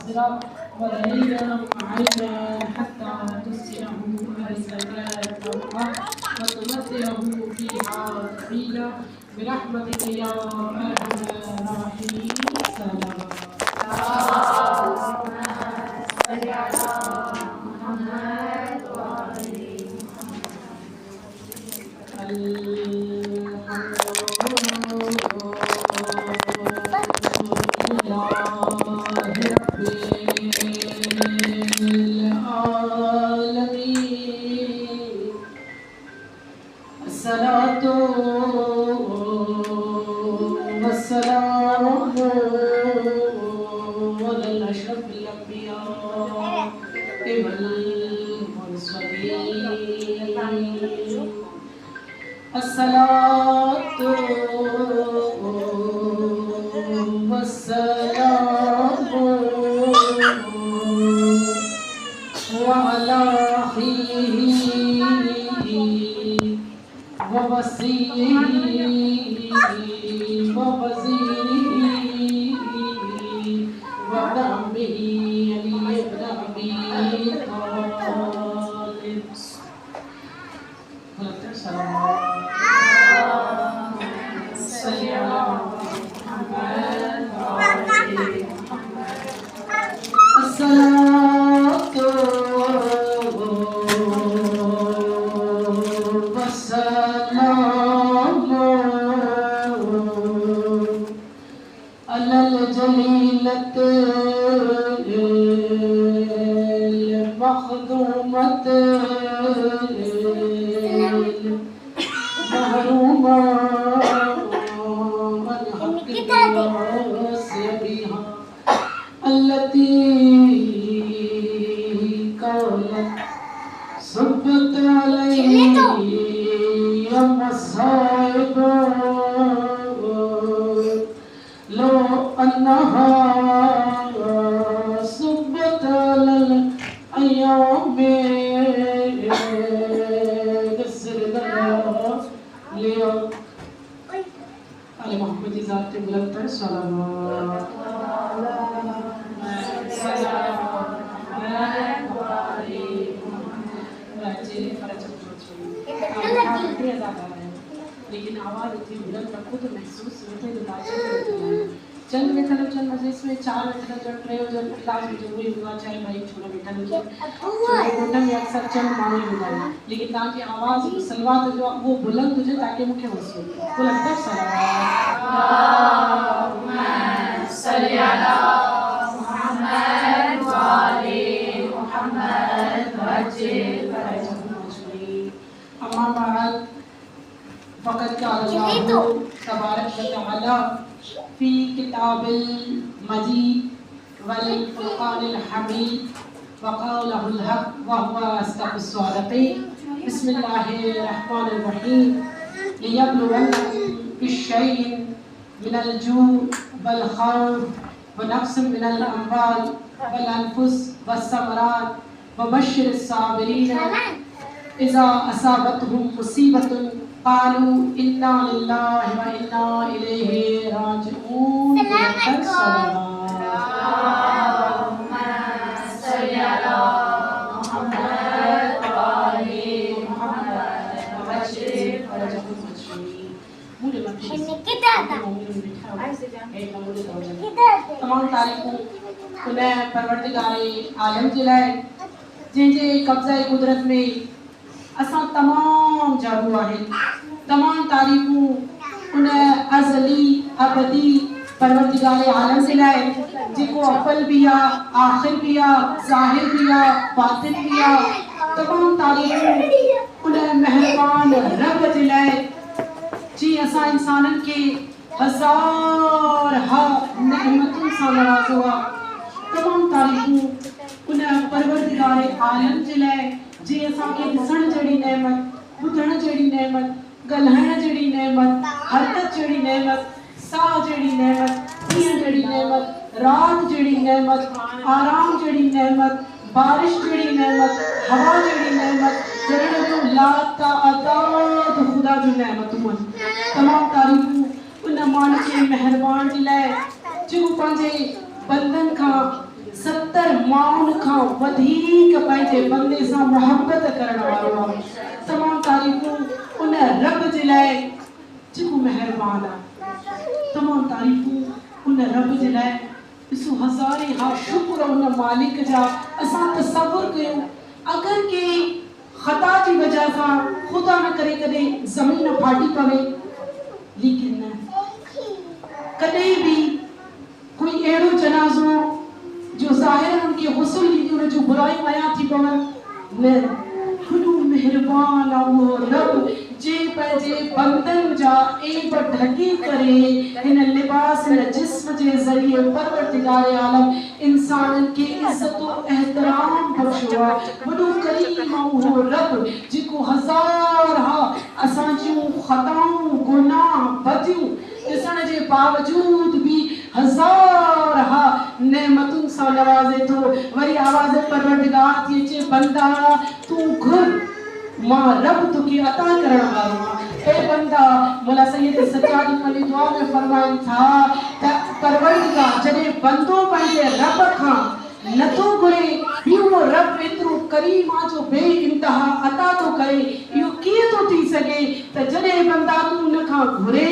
قاصرة وليلا عينا حتى تسكنه أهل طوعا وتمتعه فيها طويلا برحمتك يا أرحم الراحمين. سلام. लेकिन आवाज़ इतनी बुलंद रखो तो महसूस होते तो चंद बैठल चंद मजलिस में चार बैठल जो ट्रे जो क्लास में जो हुई हुआ चाहे भाई छोड़ा बैठल जो कोटा में अक्सर चंद माने होता है लेकिन ताकि आवाज़ सलवात जो वो बुलंद हो जाए ताकि मुख्य हो सके बुलंद तक सल्लल्लाहु सल्ली अला मुहम्मद व आले मुहम्मद वजल अम्मा बाद फ़क़त अल्लाह तबारक व तआला फ़ी किताबिल मजीद वल फ़ुरक़ानिल हमीद व क़ौलुहुल हक़ व हुवा अस्दक़ुस सादिक़ीन बिस्मिल्लाहिर रहमानिर रहीम लियब्लुवन्नकुम बिश्शैइन मिनल जू'i वल ख़ौफ़ व नक़्सिन मिनल अम्वाल वल अनफ़ुस वस्समरात व बश्शिरिस साबिरीन इज़ा असाबतहुम मुसीबतुन क़ालू इन्ना लिल्लाहि व इन्ना इलैहि राजिऊन। अल्लाहुम्मा सल्ली अला मुहम्मद व आले मुहम्मद वजल तमाम तारीफ़ूं उन परवरदिगारे आलम जे लाइ जंहिंजे कब्ज़े कुदरत में असां तमाम जादू आहे तमाम तारीफ़ूं उन अज़ली अबदी परवरदिगारे आलम जे लाइ जेको अव्वल भी आ आखिर भी आ ज़ाहिर भी आ बातिन भी आ तमाम तारीफ़ूं उन मेहरबान रब जे लाइ जी असां इंसाननि खे हज़ार हा नेमतुनि सां नवाज़ो आहे तमाम तारीफ़ूं उन परवरदिगारे आलम जे लाइ जी असांखे ॾिसण जहिड़ी नेमत ॿुधण जहिड़ी नेमत ॻाल्हाइण जहिड़ी नेमत हरकत जहिड़ी नेमत साह जहिड़ी नेमत ॾींहं जहिड़ी नेमत रात जहिड़ी नेमत आराम जहिड़ी नेमत बारिश जहिड़ी नेमत हवा जहिड़ी नेमत जहिड़े जूं लातादाद ख़ुदा जूं नेमतूं तमाम तारीफ़ूं उन मालिक महिरबान जे लाइ जेको पंहिंजे बंदनि खां 70 70 माउन खां वधीक पंहिंजे बंदे सां मोहब्बत करण वारो आहे। तमामु तारीफ़ूं उन रब जे लाइ जेको महिरबान आहे। तमामु तारीफ़ूं उन रब जे लाइ। ॾिसो हज़ारे हा शुक्र उन मालिक जा। असां तसव्वुर कयूं अगरि के ख़ता जी वजह सां ख़ुदा न करे कॾहिं ज़मीन फाटी पवे, लेकिन कॾहिं बि कोई अहिड़ो जनाज़ो जो ज़ाहिर उनखे हुस्न ॾींदी उन जूं बुरायूं आया थी पवनि, न वॾो महिरबान आहे उहो रब जे पंहिंजे बंदनि जा ऐब ढके करे हिन लिबास हिन जिस्म जे ज़रिए परवरदिगार आलम इंसाननि खे इज़्ज़त एहतराम बख़्शियो आहे। वॾो करीम आहे उहो रब जेको हज़ार असां जूं ख़ताऊं गुनाह बदियूं ॾिसण जे बावजूद भी हज़ार नेमतुनि सां नवाज़े थो। वरी आवाज़ परवरदिगार थी अचे, बंदा तूं घुर मां रब तोखे अता करण वारो आहे। ए बंदा, मौला सैयद सज्जाद अली दुआ में फरमाइनि था त परवरदिगार जॾहिं बंदो पंहिंजे रब खां नथो घुरे, ॿियो रब एतिरो करीम आहे जो बे इंतहा अता थो करे। इहो कीअं थो थी सघे त जॾहिं बंदा तूं उन खां घुरे,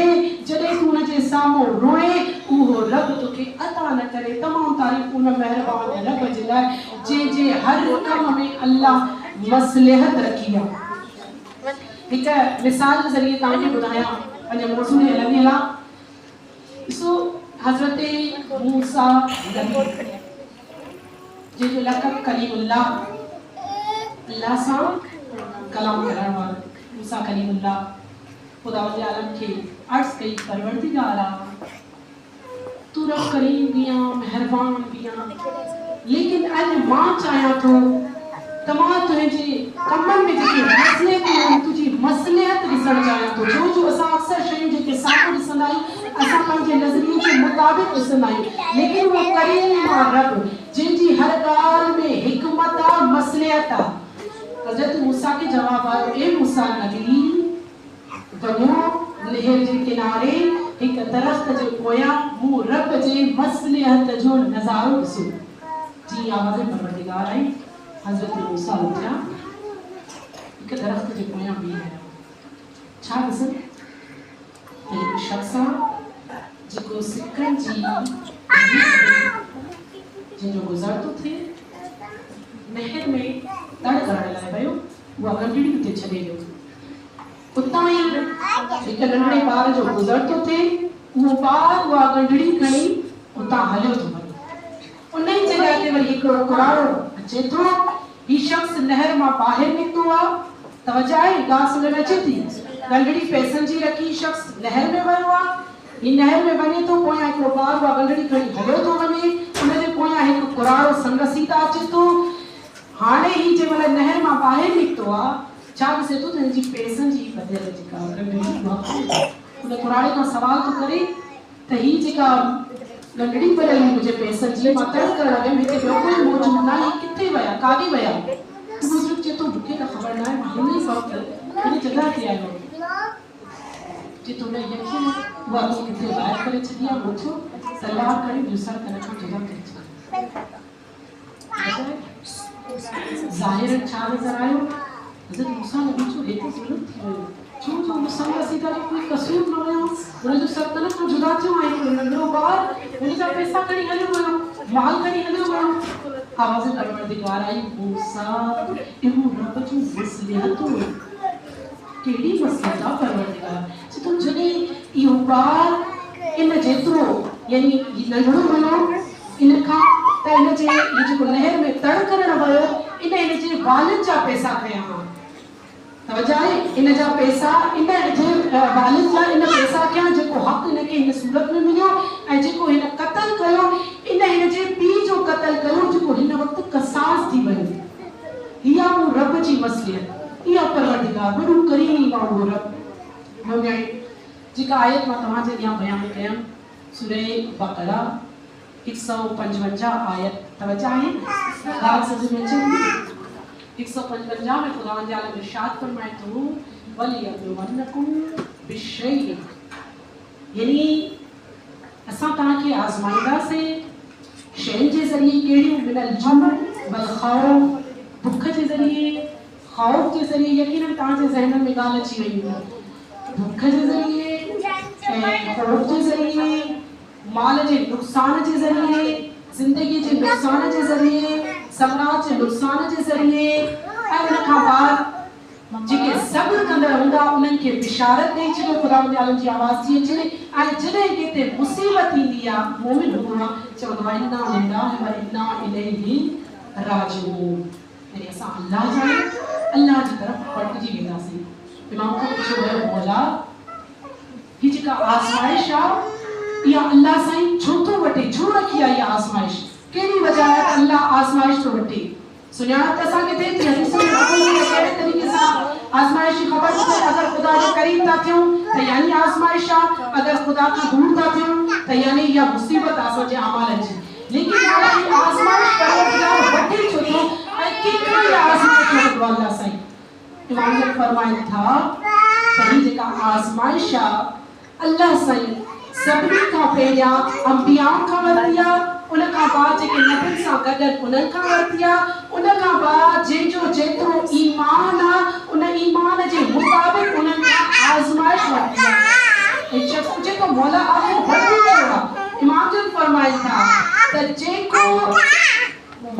जॾहिं तूं उनजे साम्हूं रोए, उहो रब तोखे अता न करे। तमामु तारीफ़ उन महिरबान रब जे लाइ जंहिंजे हर कम में अल्लाह मसलिहत रखी आहे। हिकु मिसाल जे ज़रिए तव्हांखे ॿुधायां पंहिंजे मौज़ू में हलंदी हलां। ॾिसो हज़रत मूसा जंहिंजो लक़ब कलीमुल्लाह, अल्लाह सां कलाम करण वारो मूसा कलीमुल्लाह, ख़ुदा जे आलम खे अर्ज़ कई, परवरदिगार तू रब करीम भी आहीं, मेहरबान भी आहीं, लेकिन अॼु मां चाहियां थो त मां तुंहिंजे कमनि में जेके मसइलतूं आहिनि तुंहिंजी मसलिहत ॾिसणु चाहियां थो। छो असां अक्सर शयूं जेके साम्हूं ॾिसंदा आहियूं असां पंहिंजे नज़रिए जे मुताबिक़ ॾिसंदा आहियूं, लेकिन उहो करीम आहे रब जंहिंजी हर ॻाल्हि में हिकमत आहे, मसलिहत आहे। हज़रत मूसा खे जवाब आयो, ए मूसा नबी वञो नहर जे किनारे हिकु दरख़्त जे पोयां मूं रब जे मसलिहत जो नज़ारो ॾिसो। जी आवाज़ परवरदिगार आई। हज़रत मूसा उथिया, हिकु दरख़्त जे पोयां बीह रहिया। छा ॾिसनि त हिकु शख़्स आहे जेको सिकनि जी जंहिंजो गुज़र थो थिए, नहर में तड़ करण लाइ वियो, उहा गंढड़ी उते छॾे वियो। उतां ई हिकु नंढड़े ॿार जो गुज़र थो थिए, उहो ॿारु उहा गंढड़ी खणी उतां हलियो थो वञे। उन ई जॻह ते वरी हिकिड़ो कुराड़ो अचे थो। हीउ शख़्स नहर मां ॿाहिरि निकितो आहे, तवजा आहे ॻाल्हि सम्झ में अचे थी। गंढड़ी पैसनि जी रखी शख़्स नहर में वियो आहे, हीउ नहर में वञे थो, पोयां हिकिड़ो ॿारु उहा गंढड़ी खणी हलियो थो वञे, उनजे पोयां हिकु कुराड़ो संगसीता अचे थो। हाणे हीउ जंहिं महिल नहर मां ॿाहिरि निकितो आहे, छा ॾिसे थो त हिनजी पैसनि जी बदियल जेका उन कुराड़े खां सवाल थो करे त हीउ जेका गंढड़ी पयल मुंहिंजे पैसनि जी, मां तड़ करण वियमि, हिते ॿियो कोई मौजूदु न आहे, किथे विया, काॾे विया? बुज़ुर्ग चए थो मूंखे त ख़बर न आहे, मां हिन ई वक़्तु हिन जॻह ते आयो चए थो न यकीन उहा तूं किथे ॿाहिरि करे छॾी आहे, उथो तलवार खणी ॿियो सर कन खां जुदा करे छॾ। ज़ाहिर छा नज़र आयो? हज़रत मूसा नबी जो हेतिरो ज़ुल्म थी वियो, छो जो हुन संगसीता जो कोई कसूर न हुयो, हुनजो सर तन खां जुदा थियो आहे। हिकिड़ो नंढड़ो ॿारु हुन जा पैसा खणी हलियो वियो, माल खणी हलियो वियो। आवाज़ परवरदिगार आई, मूसा इहो रब जूं मसलिहतूं, कहिड़ी मसलिहत आहे परवरदिगार? छो तो जॾहिं इहो ॿारु इन जेतिरो यानी नंढड़ो हुयो इन खां त इन जे जेको नहर में तड़ करण वियो, इन जे वालिद जा पैसा खया हुआ। तवजा आहे, इन जा पैसा इन जे वालिद जा इन पैसा खया, जेको हक़ इनखे इन सूरत में मिलियो, ऐं जेको हिन क़त्ल कयो इन जे पीउ जो क़त्ल कयो, जेको हिन वक़्तु क़सास थी वियो। इहा उहो रब जी मसलियत, इहा परवरदिगार वॾो करीम आहे उहो रब। जेका आयत मां तव्हांजे अॻियां बयानु कयमि, सूरह बक़रा 155 आयत, तवजा आहे ॻाल्हि सम्झ में अचे? 155 में खुदा जे आलम इरशाद फरमाए थो, वलियब्लुवन्नकुम बिशैइन, यानी असां तव्हांखे आज़माईंदासीं शइ जे ज़रिए कहिड़ियूं मिनल जुम बल खौफ भुख जे ज़रिए खौफ जे ज़रिए यकीनन तव्हांजे ज़हन में ॻाल्हि अची वई हूंदी भुख जे ज़रिए ऐं खौफ जे ज़रिए माल जे नुक़सान जे ज़रिए ज़िंदगी जे नुक़सान जे ज़रिए समाज जे नुक़सान जे ज़रिए ऐं उन खां बाद जेके सब्र कंदड़ हूंदा उन्हनि खे बिशारत ॾेई छॾियो ख़ुदा आलम जी आवाज़ थी अचे ऐं जॾहिं किथे मुसीबत ईंदी आहे मोमिन हूंदो आहे चवंदो आहे इन्ना लिल्लाहि व इन्ना इलैहि राजिऊन यानी असां अल्लाह जा अल्लाह जी तरफ़ पलटिजी वेंदासीं इमाम खां पुछियो वियो मौला ही जेका आज़माइश आहे इहा अल्लाह साईं छो थो वठे छो रखी आहे इहा आज़माइश कहिड़ी वजह आहे त अल्लाह आज़माइश थो वठे सुञाणप असां खे थिए थी हदीस में कहिड़े तरीक़े सां आज़माइश जी ख़बर पए अगर खुदा जे क़रीब था थियूं त यानी आज़माइश आहे अगर खुदा खां दूर था थियूं त यानी इहा मुसीबत आहे असांजे अमालनि जी लेकिन हाणे आज़माइश परवरदिगार वठे छो थो ऐं केतिरी आज़माइश वठंदो अल्लाह साईं इमाम जन फरमाइनि था त ही जेका आज़माइश आहे अल्लाह साईं सभिनी खां पहिरियां अंबिया खां वरिती आहे उन खां बाद जेके नबियुनि सां गॾु उन्हनि खां वरिती आहे उन खां बाद जंहिंजो जेतिरो ईमान आहे उन ईमान जे मुताबिक़ उन्हनि खां आज़माइश वरिती आहे ऐं शख़्स जेको मौला आहे वरिती कयो आहे इमाम जन फरमाइनि था त जेको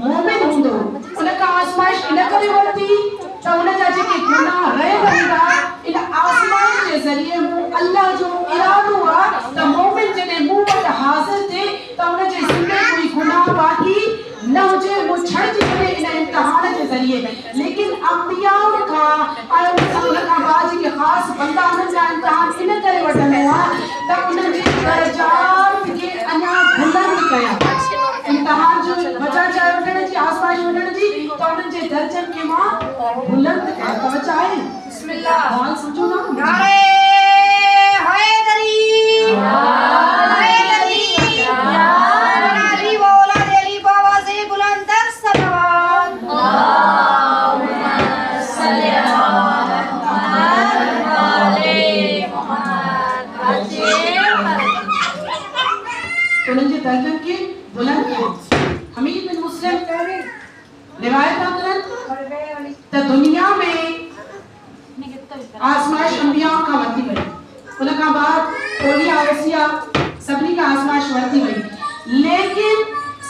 मोमिन हूंदो उन खां आज़माइश इन करे वरिती त उन जा जेके गुनाह रहियल हूंदा इन आज़माइश जे ज़रिए अल्लाह जो इरादो आहे त मोमिन जॾहिं मूं वटि हाज़िर थिए त उन जे ज़िंदगी कोई गुनाह बाक़ी न हुजे वो छॾिजी वञे इन इम्तिहान जे ज़रिए लेकिन अंबिया खां ऐं उन खां बाद जेके ख़ासि बंदा उन्हनि जा इम्तिहान इन करे वठंदो आहे त उन्हनि जे दर्जात खे अञा बुलंद कया इम्तिहान जो वजह छा वठण जी आज़माइश वठण जी त उन्हनि जे दर्जनि खे मां बुलंद कया तवजो आहे बिस्मिल्लाह ॻाल्हि सम्झो ना नारे हैदरी हैदरी या अली मौला अली बाबा से बुलंदर सलावत अल्लाहुम्मा सल्ली उन्हनि जे दर्जनि खे बुलंद कया हमीद बिन मुस्लिम रिवायत करन त दुनिया में आज़माइश अंबिया खां वरिती वई उन खां बाद ओलिया ओसिया सभिनी खां आज़माइश वरिती वई लेकिन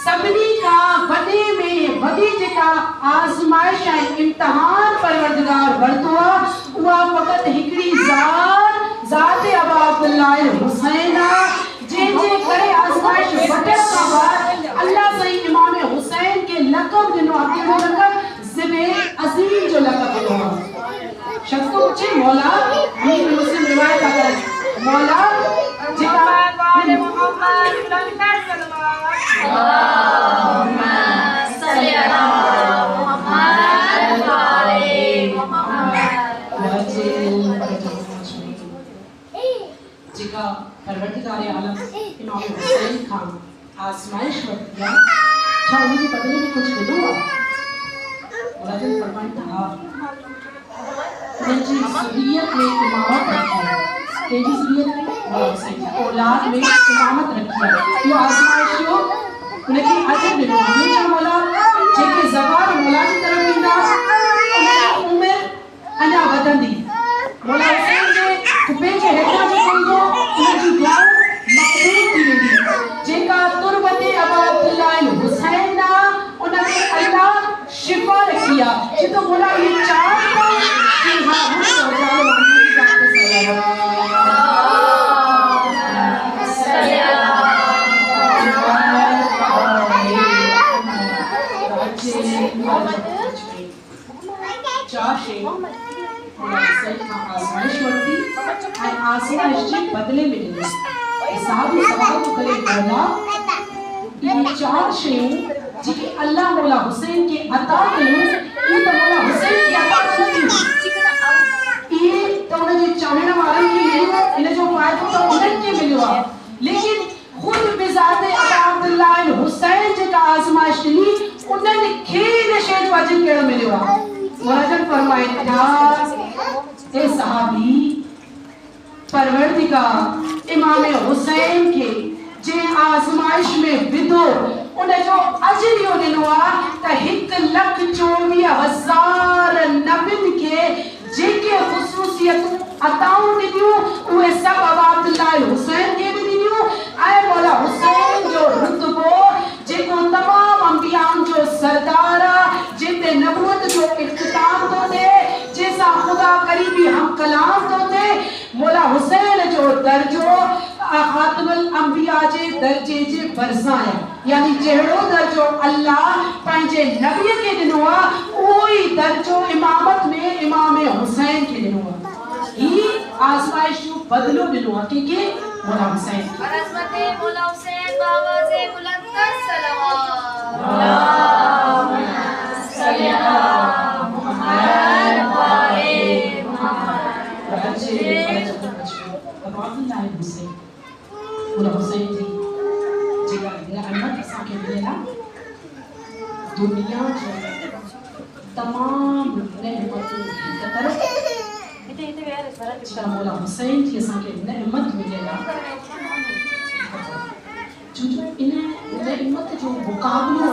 सभिनी खां वॾे में वॾी जेका आज़माइश ऐं इम्तिहान परवरदिगार वरितो आहे उहा फ़क़ति हिकिड़ी ज़ात अबू अब्दुल्लाह हुसैन आहे जंहिंजे करे आज़माइश वठण खां बाद अल्लाह साईं इमाम हुसैन के लक़ब ॾिनो आहे कहिड़ो लक़ब ज़िबे अज़ीम जो लक़ब ॾिनो आहे शख्स को पूछे मौला हमीद बिन मुस्लिम रिवायत है मौला जेका वाले मोहम्मद बुलंदर सलवात अल्लाहुम्मा सल्ली अला मुहम्मद वाले मोहम्मद जेका परवरदिगार आलम इमाम हुसैन खान आज़माइश वरिती आहे छा उन जे बदले में कुझु मिलियो आहे मौला जन फरमाइनि था उनकी ज़ुर्रियत में इमामत रखी है तेजी ज़ुर्रियत में औलाद में इमामत रखी है यो आज़माइश हो उनकी अजर मिलो हमेशा मौला जेके ज़बान मौला की तरफ ईंदा उनकी उम्र अञा वधंदी मौला हुसैन जे खुबे जे हेठां जेको ईंदो उनजी दुआऊं मक़बूल थी वेंदी जेका तुरबते अबू अब्दुल्लाह हुसैन उनखे अल्लाह शिफा रखी आहे जितो मौला ये चार कि हां हम जाने वाले की जान आज़माइश वरिती ऐं आज़माइश जे बदले में ॾिनी साहब सवाल थो करे मौला ये चार शयूं जेके अल्लाह मौला हुसैन के अता कयूं ये तो मौला हुसैन के अता कयूं ये तो उनजे चाहण वारनि खे मिलियो इन जो फ़ाइदो तो उन्हनि खे मिलियो आहे लेकिन खुद बिज़ाते अबू अब्दुल्लाह हुसैन जेका आज़माइश ॾिनी उन्हनि खे इन शइ जो अजर कहिड़ो मिलियो आहे मौला फरमाइनि था ए सहाबी परवरदिगार इमाम हुसैन के जे आज़माइश में विधो उन जो अजर इहो ॾिनो आहे त 1,24,000 नबियुनि खे जेके ख़ुसूसियतूं अताऊं ॾिनियूं उहे सभु अबा अब्दुल्लाह हुसैन खे बि ॾिनियूं ऐं मौला हुसैन जो रुतबो जेको तमाम अंबियाउनि जो सरदार आहे जिते नबूवत जो इख्तिताम थो थिए जंहिंसां ख़ुदा करीबी हम कलाम थो थिए मौला हुसैन जो दर्जो खातमुल अंबिया जे दर्जे जे भरिसां आहे यानी जहिड़ो दर्जो अल्लाह पंहिंजे नबीअ खे ॾिनो आहे उहो ई दर्जो इमामत में इमाम हुसैन खे ॾिनो आहे ही आज़माइश जो बदलो ॾिनो आहे कंहिंखे मौला हुसैन बरहमते मौला हुसैन बावाज़े बुलंदतर सलावत सल्ली अला मुहम्मद व आले मुहम्मद मौला हुसैन जी जेका रहमत असांखे मिलियल आहे दुनिया जो तमाम नेमतूं हिक तरफ़ जेका मौला हुसैन जी असांखे नेमत मिलियल आहे जो इन नेमत जो मुक़ाबिलो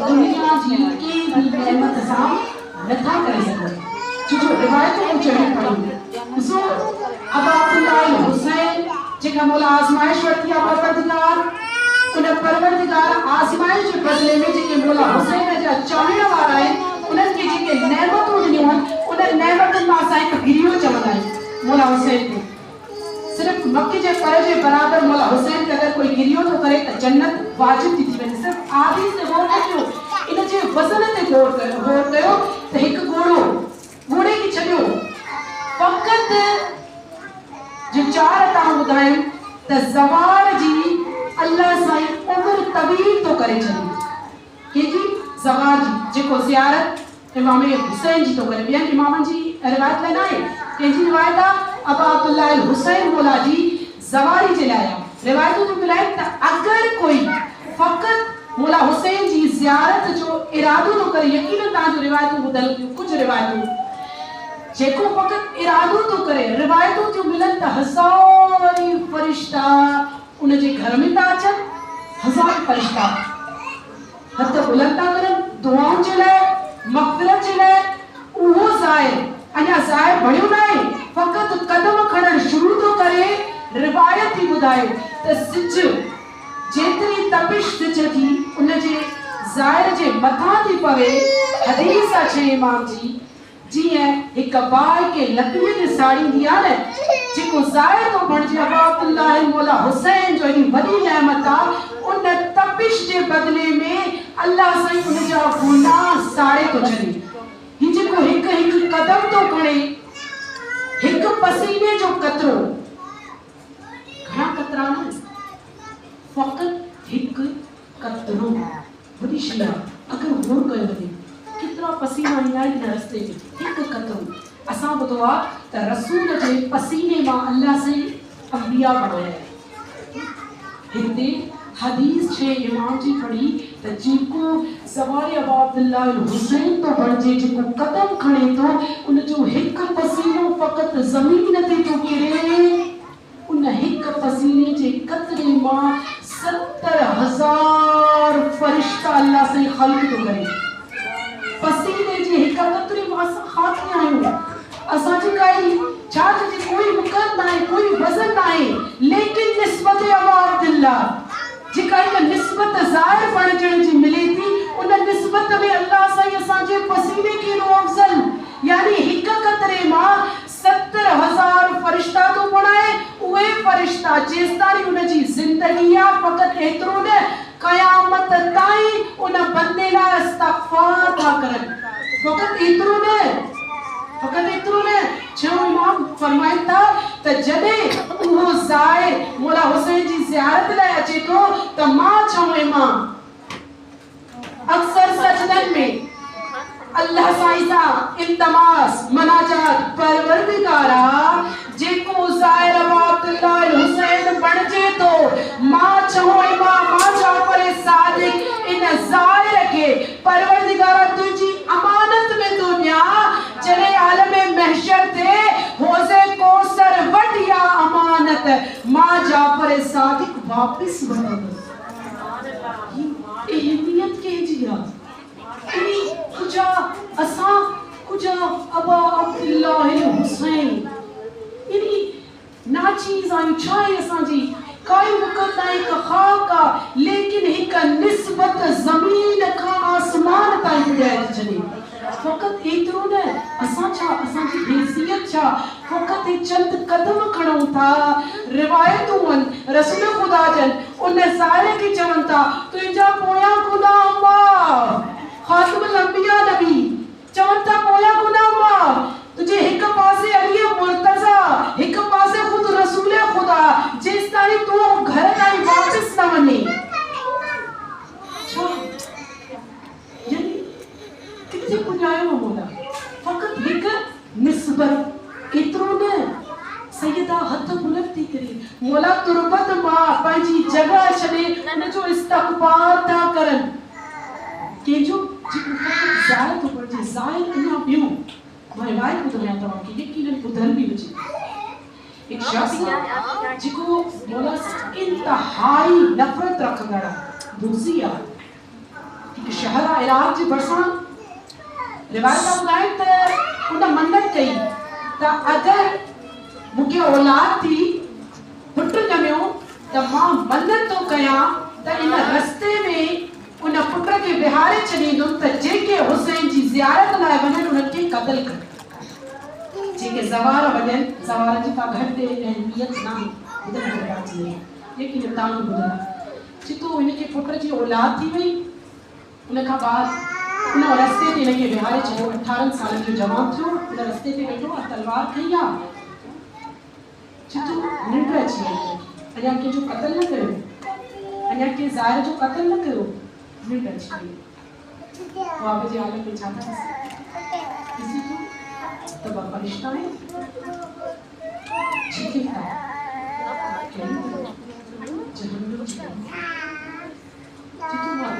दुनिया जी कंहिं बि नेमत सां नथा करे सघूं जो रिवायतूं चढ़ी पयूं ॾिसो अबा अब्दुल्लाह हुसैन जेका मौला आज़माइश वरिती आहे परवरदिगार उन परवरदिगार आज़माइश जे बदले में जेके मौला हुसैन जा चाहण वारा आहिनि उन्हनि खे जेके नेमतूं ॾिनियूं आहिनि उन नेमतुनि मां असां हिकु गिरियो चवंदा आहियूं मौला हुसैन खे सिर्फ़ मक्के जे पर जे बराबर मौला हुसैन खे अगरि कोई गिरियो थो करे त जन्नत वाजिब थी वञे सिर्फ़ आदि ते गौर न कयो इन जे वज़न ते गौर कयो त हिकु घोड़े खे छॾियो फ़क़ति जो चार तव्हां ॿुधायूं त ज़वार जी अल्लाह साईं उमिरि तवील थो करे छॾे कंहिंजी ज़वार जी जेको ज़ियारत इमाम हुसैन जी थो करे ॿियनि इमामनि जी रिवायत लाइ न आहे कंहिंजी रिवायत आहे अबा अब्दुल्लाह हुसैन मौला जी ज़वारी जे लाइ आहे रिवायतूं थी मिलाइनि त अगरि कोई फ़क़ति मौला हुसैन जी ज़ियारत जो इरादो थो करे यकीनन तव्हांजो रिवायतूं ॿुधल कुझु रिवायतूं जेको फ़क़ति इरादो थो करे रिवायतूं थियूं मिलनि त हज़ार फ़रिश्ता उन जे घर में था अचनि हज़ार फ़रिश्ता हथ बुलंद था करनि दुआउनि जे लाइ मग़फ़िरत जे लाइ उहो ज़ाहिर अञा ज़ाहिर बणियो न आहे फ़क़ति क़दम खणणु शुरू थो करे रिवायत थी ॿुधाए त सिज जेतिरी तपिश सिज जी उन जे ज़ाहिर जे मथां थी पवे हदीस आहे इमाम जी जीअं हिकु बाहि खे लकड़ीअ ते साड़ींदी आहे न जेको ज़ाहिर थो बणिजे अबा अब्दुल्लाह मौला हुसैन जो एॾी वॾी नेमत आहे उन तपिश जे बदिले में अल्लाह साईं उन जा गुनाह साड़े थो छॾे ही जेको हिकु हिकु क़दम थो खणे हिकु पसीने जो कतरो घणा कतरा न फ़क़ति हिकु कतरो वॾी शइ आहे अगरि गौर कयो वञे केतिरा पसीना ईंदा आहिनि हिन रस्ते में हिकु कतरो असां ॿुधो आहे त रसूल जे पसीने मां अल्लाह साईं अंबिया बणाया हिते हदीस छे इमाम जी पढ़ी त जेको सवारी अबा अब्दुल्लाह हुसैन तो बणिजे जेको कदम खणे थो उन जो हिकु पसीनो फ़क़ति ज़मीन ते थो किरे उन हिकु पसीने जे कतरे मां 70,000 फ़रिश्ता अल्लाह साईं ख़ल्क़ थो करे पसीने जे हिकु कतरे मां असां खाती आहियूं असांजी काई छा चइजे कोई मुक़द न आहे कोई वज़न न आहे लेकिन निस्बत अबा अब्दुल्लाह जेका हिकु निस्बत ज़ाहिर बणजण जी मिले थी उन निस्बत में अल्लाह साईं असांजे पसीने खे एॾो अफ़ज़ल यानी हिकु कतरे मां 70,000 फ़रिश्ता थो बणाए उहे फ़रिश्ता जेसिताईं उन जी ज़िंदगी आहे फ़क़ति एतिरो न क़यामत ताईं उन बंदे लाइ इस्तग़फ़ार था करनि फ़क़ति एतिरो न छो इमाम फरमाइनि था त जॾहिं उहो ज़ाहिर मौला हुसैन जी ज़ियारत लाइ अचे थो त मां चऊं इमाम अक्सर सजदनि में अल्लाह साईं सां इल्तिमास मनाजात परवरदिगारा जेको ज़ाहिर अबा अब्दुल्लाह हुसैन बणिजे थो मां चऊं इमाम मां जाफ़र सादिक इन ज़ाहिर खे परवरदिगारा तुंहिंजी अमानत में थो ॾियां जॾहिं आलम महशर ते होज़े कौसर वटि या अमानत मां जाफ़र सादिक वापसि वठंदुसि हुसैन यानी नाचीज़ आयूं छाए असांजी काई वक़्त ताईं का खाका लेकिन एक निस्बत ज़मीन का आसमान ताईं पुॼाए थी छॾे फ़क़त एतिरो न असां छा असांजी हैसियत छा फ़क़त हे चंद कदम खणूं था रिवायतूं आहिनि रसूल ख़ुदा जन उन ज़ाहिर खे चवनि था तुंहिंजा पोयां गुनाह माफ़ ख़ातिमुल अंबिया नबी चवनि था पोयां गुनाह माफ़ तुझे हिक पासे अली मुर्तज़ा हिक पासे ख़ुद रसूल ख़ुदा जेस ताईं तू घर ताईं वापस न वञे छो यानी किथे पुॼायो मोला फ़क़त हिक निस्बत एतिरो न सैयदा हथ बुलंद थी करे मोला तुरबत मां पंहिंजी जॻह छॾे उनजो इस्तक़बाल था करनि कंहिंजो जेको ज़ाहिर थो पइजे ज़ाहिर अञा ॿियो मां रिवायत ॿुधायां तव्हांखे यकीनन ॿुधण बि हुजे एक शख्स जेको मौला इंतहाई नफ़रत रखंदड़ बुज़ी आहे हिकु शहर आहे इराक जे भरिसां रिवायत ॿुधाइनि त उन मन्नत कई त अगरि मूंखे औलाद थी पुट ॼमियो त मां मन्नत थो कयां त इन रस्ते में उन पुट खे विहारे छॾींदुमि त जेके हुसैन जी ज़ियारत लाइ वञनि उन्हनि खे क़त्ल कर जेके ज़वार वञनि ज़वार जी का घटि अहमियत न ॿुधण में अचे लेकिन तव्हां ॿुधो चितो हिनखे पुट जी औलाद थी वई उन खां बाद उन रस्ते ते हिनखे विहारे छॾियो 18 सालनि जो जवान थियो उन रस्ते ते वेठो आहे तलवार खई आहे चितो निंड अची वई अञा कंहिंजो क़त्ल न कयो अञा कंहिं ज़ाहिर जो क़त्ल न कयो निंड अची वई ख्वाब जे आलम में छा था ॾिसी तूं तब फरिश्ता है ठीक है जहन्नम जितो मां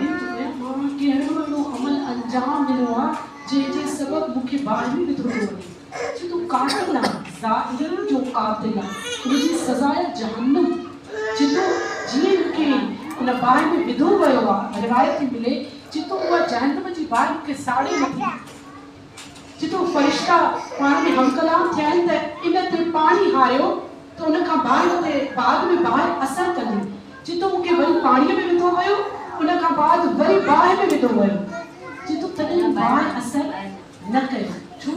कहिड़ो अमल अंजाम ॾिनो आहे जंहिंजे सबबु मूंखे बाहि में विधो थो वञे जितो कातिल आहे ज़ाहिर जो कातिल आहे उनजी सज़ा आहे जहन्नम जितो जीअं मूंखे उन बाहि में विधो वियो आहे रिवायत थी मिले जितो उहा जहन्नम जी बाहि मूंखे साड़े नथी जितो फरिश्ता पाण में हमकलाम थिया आहिनि त इन ते पाणी हारियो त उन खां बाद में बाहि असर कंदी जितो मूंखे वरी पाणीअ में विधो वियो उन खां बाद वरी बाहि में विधो वियो जितो तॾहिं बाहि असर न कयो छो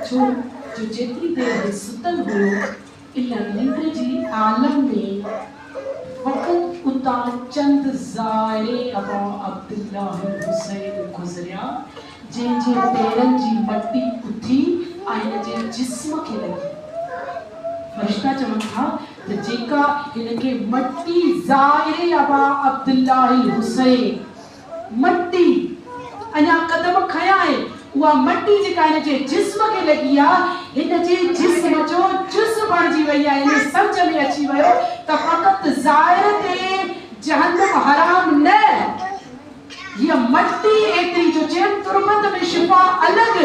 जो जेतिरी देरि सुतल हुयो इन निंड जी आलम में फ़क़त उतां चंद ज़ाइरे अबा अब्दुल्लाह हुसैन गुज़रिया जंहिंजे पेरनि जी मटी उथी ऐं हिन जे जिस्म खे लॻी फरिश्ता चवनि था त जेका हिनखे मटी ज़ाइरे अबा अब्दुल्लाह हुसैन मटी अञा क़दम खया आहे उहा मटी जेका हिन जे जिस्म खे लॻी आहे हिन जे जिस्म जो जुज़ बणिजी वई आहे हिन सम्झ में अची वियो त फ़क़त ज़ाहिर ते जहन्नम हराम न ये मट्टी एतरी जो चेन तुरबत में शिफा अलग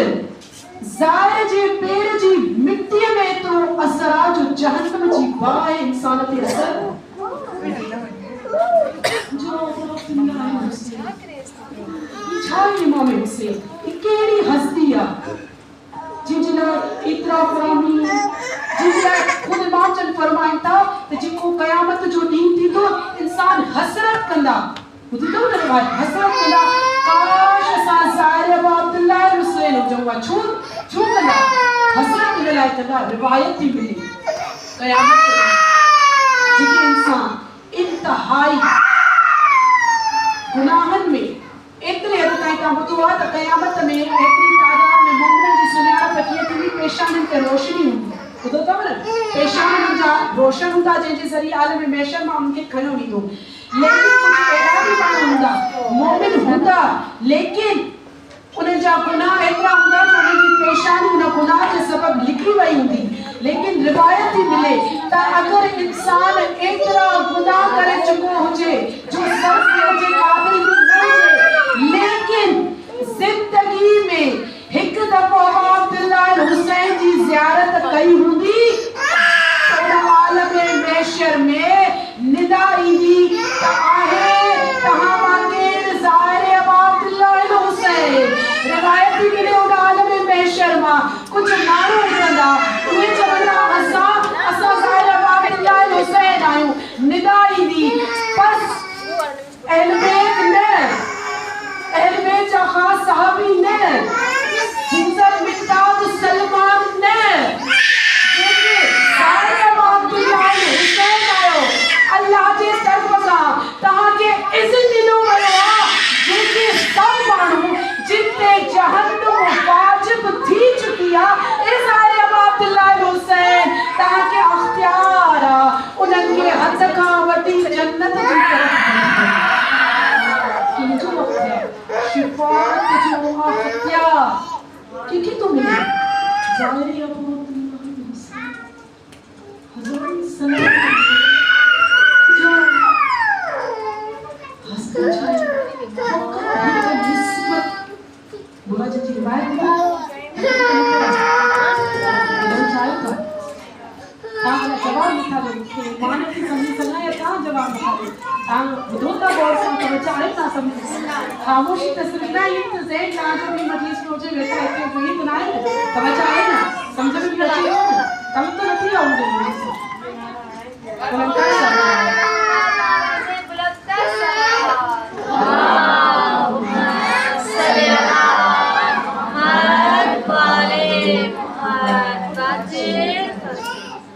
ज़ाहिर जे पेर जी मिट्टी में एतरो असरा जो जहन्नम जी बाहि इंसान ते असर जो छा इमाम हुसैन कहिड़ी हस्ती आहे जिनजे लाइ एतिरा फरामी जिनजे लाइ ख़ुदि इमाम जन फरमाइनि था त जेको क़यामत जो ॾींहुं थींदो इंसान हसरत कंदा ॿुधी अथव न रिवायत हसरत कंदा काश असां ज़ाहिर अब्दुल्लाह हुसैन हुजूं हा छो कंदा हसरत इन लाइ कंदा रिवायत थी मिले क़यामत जेके इंसान इंतहाई गुनाहनि में एतिरे हद ताईं तव्हां ॿुधो आहे त क़यामत में एतिरी तादाद में मोमिननि जी सुञाणप कीअं थींदी पेशानियुनि ते रोशनी हूंदी ॿुधो अथव न पेशान जा रोशन हूंदा जंहिंजे ज़रिए आलम महशर मां उनखे खणियो वेंदो लेकिन कुछ अहिड़ा भी माण्हू हूंदा मोमिन हूंदा लेकिन उन्हनि जा गुनाह एतिरा हूंदा त उन्हनि जी पेशानी उन गुनाह जे सबबु लिखी वई हूंदी लेकिन रिवायत थी मिले त अगरि इंसान एतिरा गुनाह करे चुको हुजे जो सर्फ जे क़ाबिल न हुजे लेकिन ज़िंदगी में हिकु दफ़ो अब्दुल्लाह हुसैन जी ज़ियारत कई हूंदी आलम महशर में निदा ईंदी त आहे तव्हां मां केरु ज़ाहिर अब्दुल्लाह हुसैन रिवायत थी मिले उन आलम महशर मां कुझु माण्हू रिवायत जवाब नथा ॾियो मान की समझी सघां या तव्हां जवाब नथा ॾियो तव्हां ॿुधो था गौर सां त बच्चा आहे था सम्झी ख़ामोशी त सिर्फ़ न ई त ज़हन तव्हांजो बि मजलिस में हुजे वेठा हिते कोई त न आहे न त बच्चा आहे न सम्झ में बि अची वियो न कम त नथी आहे हुनजे मजलिस उन्हनि करे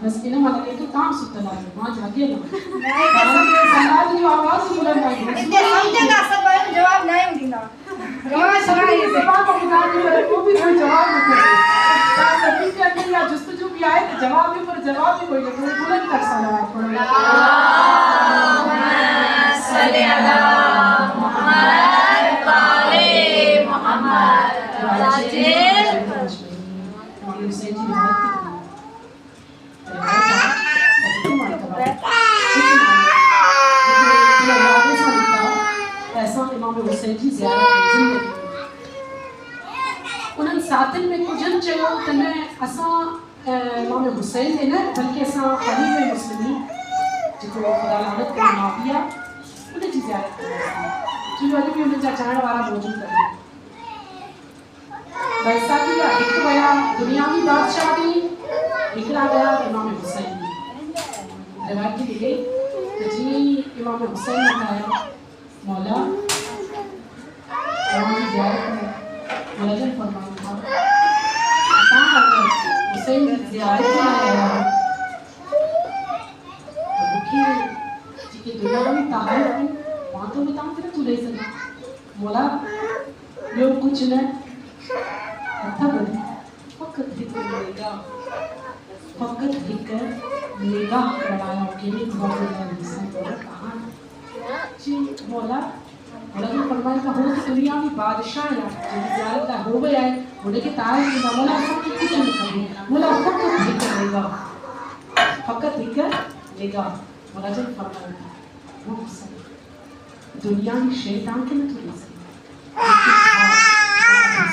बस इन मां लॻे थो तव्हां सुतल आहियो मां जाॻियल आहियां समाज जो आवाज़ बुलंद आहे इते समझंदा सभु जवाब न ॾींदा मां सवाल ॿुधाईंदी पर को बि कोई जवाब न करे तव्हां सभिनी जे अंदरि इहा जुस्तजू बि आहे त जवाब बि पर जवाब बि कोई नथो बुलंद कर उन्हनि साथियुनि में कुझनि चयो त न असां इमाम हुसैन ते न बल्कि असां खलीफ़े मुस्लिमीन जेको ख़ुदा लानत करे माफ़ी आहे उनजी ज़ियारत कंदासीं छो अॼु बि उन्हनि जा चाहण वारा मौजूदु आहिनि बैसाखी जा हिकु विया दुनियावी बादशाह ॾे हिकिड़ा विया इमाम हुसैन ॾे रिवायत थी मिले त जीअं ई इमाम हुसैन ने ठाहिया मौला तव्हांजी ज़ियारत में मुलज़िम फरमाइनि था तव्हां अगरि हुसैन जी ज़ियारत में आया त मूंखे जेके दुनियावी तारीफ़ आहिनि मां त उहे तव्हांखे नथो ॾेई सघां मौला ॿियो कुझु न अथव फ़क़ति हिकु निगाह कढायो कहिड़ी कहां जी मौला मुलज़िम फरमाइनि था हो त दुनियावी बादशाह आहे जंहिंजी ज़ियारत लाइ हो विया आहिनि हुनखे तारीफ़ ॾींदा मौला असांखे कुझु न खपे मौला फ़क़ति हिकु निगाह मुलज़िम फरमाइनि था वो दुनियावी शइ तव्हांखे नथो ॾेई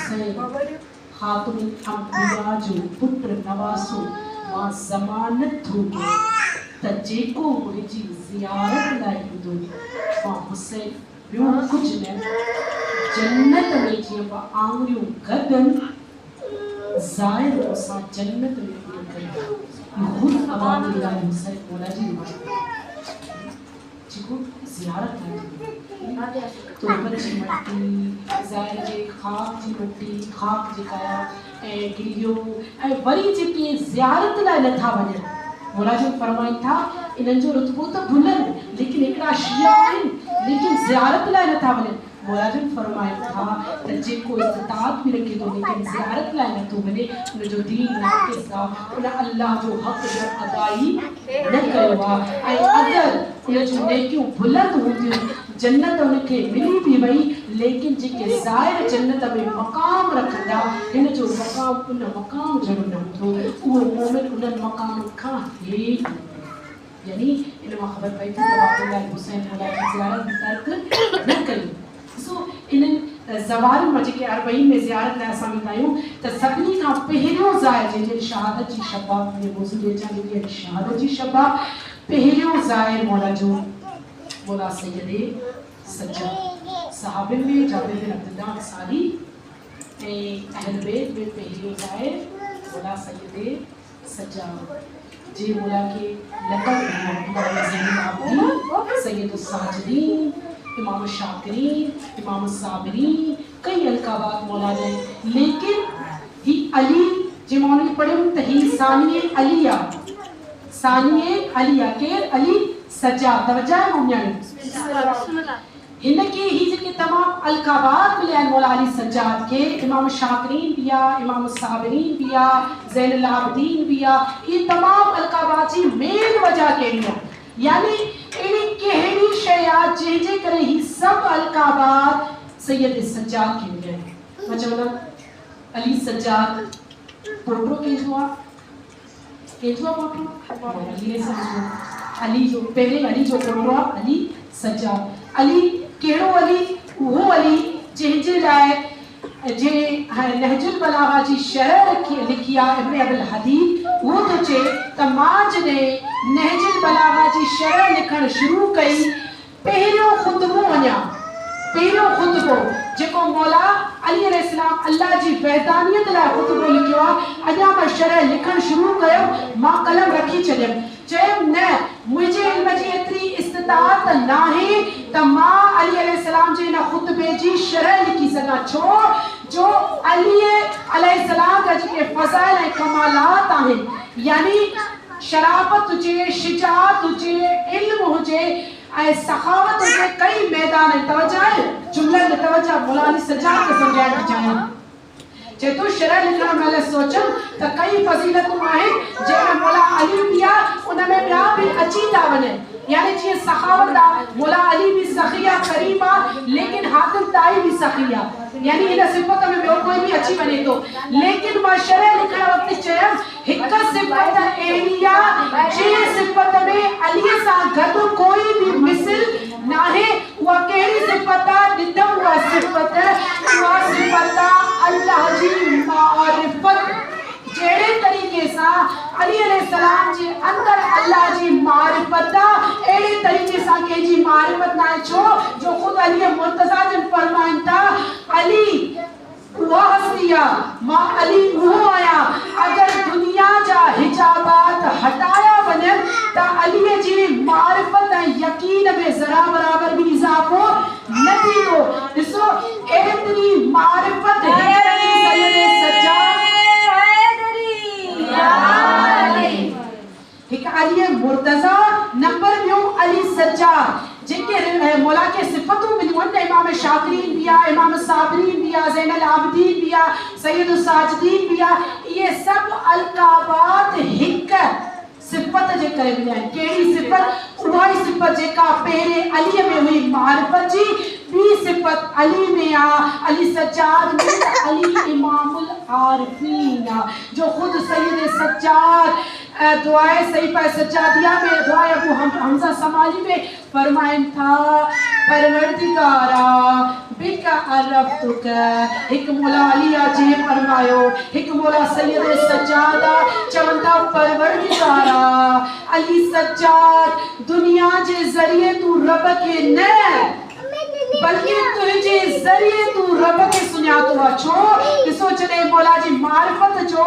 सघे ख़ातमुल अंबिया जो पुट नवासो मां ज़मानत थो ॾियां त जेको मुंहिंजी ज़ियारत लाइ ईंदो मां हुसैन ॿियो कुझु न जन्नत में जीअं ॿ आङुरियूं गॾनि ज़ाहिर असां जन्नत में ख़ुदि आवाज़ लाइ हुसैन मौला जी जेको ज़ियारत लाइ तुरबत जी मट्टी ज़ाहिर जे ख़ाक जी मट्टी ख़ाक जेका आहे ऐं गिरियो ऐं वरी जेके ज़ियारत लाइ नथा वञनि मौला जी फरमाइनि था इन्हनि जो रुतबो त बुलंद लेकिन हिकिड़ा शिया आहिनि लेकिन ज़ियारत लाइ नथा वञनि मौला जी फरमाइनि था त जेको इस्तिताअत बि रखे थो लेकिन ज़ियारत लाइ नथो वञे उनजो दीन नाक़िस आहे उन अल्लाह जो हक़ जो अदाई न कयो आहे ऐं अगरि उन जूं नेकियूं बुलंद हूंदियूं जन्नत उनखे मिली बि वई लेकिन जेके ज़ाहिर जन्नत में मक़ाम रखंदा हिन जो मक़ाम उन मक़ाम जहिड़ो न हूंदो उहो मोमिन उन्हनि मक़ाम खां हेठि यानी इन मां ख़बर पई थी त अब्दुल्लाह हुसैन मौला जी ज़ियारत तर्क न कई सो इन्हनि ज़वारिन मां जेके 40 में ज़ियारत लाइ असां वेंदा आहियूं त सभिनी खां पहिरियों ज़ाहिर जंहिंजे शहादत जी शबा शहादत जी शबा पहिरियों ज़ाहिर मौला सैयदे सज्जाद सहाबिन में जाबिर बिन अब्दुल्लाह अंसारी ऐं अहल बैत में पहिरियों ज़ाहिर मौला सैयदे सज्जाद जे मौला के लक़ब सैयदुस साजिदीन इमाम शाकिरीन इमाम साबिरीन कई अलकाबात मौला ने लेकिन ही अली जे मौला ने पढ़े त ही सानिए अलिया केर अली सज्जाद तवज्जो मुञाणी इनके ही जेके तमाम अलकाबात मिले मौला अली सज्जाद के इमाम शाकिरीन भी इमाम साबिरीन भी ज़ैनुल आबिदीन भी ये तमाम अलकाबात जी मेन वजह कहिड़ी आहे यानी अहिड़ी कहिड़ी शइ आहे जंहिंजे करे ही सभु अलकाबात सैयद सज्जाद के मिलिया आहिनि मां चवंदमि अली सज्जाद पोटो कंहिंजो आहे पोटो अली जो पहले अली जो पोटो आहे अली सज्जाद अली कहिड़ो अली उहो अली जंहिंजे लाइ जे नहजुल बलागा जी शरह लिखी आहे इब्न अबुल हदीद वो तो चे त मां जॾहिं नहजुल बलागा जी शरह लिखण शुरू कई पहिरियों खुतबो वञा पहिरियों खुतबो जेको मौला अली अलैहिस्सलाम अल्लाह जी वहदानियत लाइ खुतबो लिखियो आहे अञा मां शरह लिखण शुरू कयो मां कलम रखी छॾियमि चयो न मुझे इल्म जी एतरी इस्तिताअत नाहे त मां अली अलैहिस्सलाम जे इन खुतबे जी शरह लिखी सघां छो जो अली अलैहिस्सलाम जा जेके फज़ाइल ऐं कमालात आहिनि यानी शराफत हुजे शिजाअत हुजे इल्म हुजे ऐं सखावत हुजे कई मैदान तवज्जो आहे जुमलनि तवज्जो मौला अली सज्जाद खे सम्झाइण थी चाहियां जेतो शरह लिखण महिल सोचम त कई फज़ीलतूं आहिनि जंहिंमें मौला अली बि आहे उन में ॿिया बि अची था वञनि यानी जीअं सखावत आहे मौला अली बि सखी आहे करीम आहे लेकिन हातिम ताई बि सखी आहे यानी इन सिफ़त में ॿियो कोई बि अची वञे थो लेकिन मां शरह लिखण वक़्तु चयमि हिकु सिफ़त अहिड़ी आहे जंहिं सिफ़त में अलीअ सां गॾु कोई बि मिसिल नाहे उहा कहिड़ी सिफ़त आहे ॾिठमि उहा सिफ़त अल्लाह जी मारिफत जहिड़े तरीक़े सां अली अलैहिस्सलाम जे अंदर अल्लाह जी मारिफत आहे अहिड़े तरीक़े सां कंहिंजी मारिफत न आहे छो जो ख़ुदि अली मुर्तज़ा जन फरमाइनि था अली उहा हस्ती आहे मां अली उहो आहियां अगरि दुनिया जा हिजाबात हटाया वञनि त अलीअ जी मारिफत ऐं यकीन में ज़रा बराबर बि इज़ाफ़ो न थींदो ॾिसो एतिरी मारिफत हिकु अली मुर्तज़ा नंबर ॿियो अली सज्जाद जेके मौला के सिफ़तूं मिलियूं आहिनि इमाम शाकिरीन बि आहे इमाम साबिरीन बि आहे ज़ैनुल आबिदीन बि आहे सैयद साजिदीन बि आहे इहे सभु अलक़ाबात हिकु सिफ़त जे करे मिलिया आहिनि कहिड़ी सिफ़त उहा ई सिफ़त जेका पहिरें अलीअ में हुई मारिफत जी ॿी सिफ़त अली में आहे अली सज्जाद में अली इमामुल आरिफीन आहे जो ख़ुदि सैयद सज्जाद दुआए सहीफ़ा सज्जादिया में दुआए अबू हमज़ा समाली में फरमाइन था परवरदिगारा बिका अरफ़्तुक हिकु मौला अली जे फरमायो हिकु मौला सैयद सज्जाद चवनि था परवरदिगारा अली सज्जाद दुनिया जे ज़रिए तू रब के न बल्कि तुझे ज़रिए तू रब के सुञातो आहे छो ॾिसो जॾहिं मौला जी मारिफत जो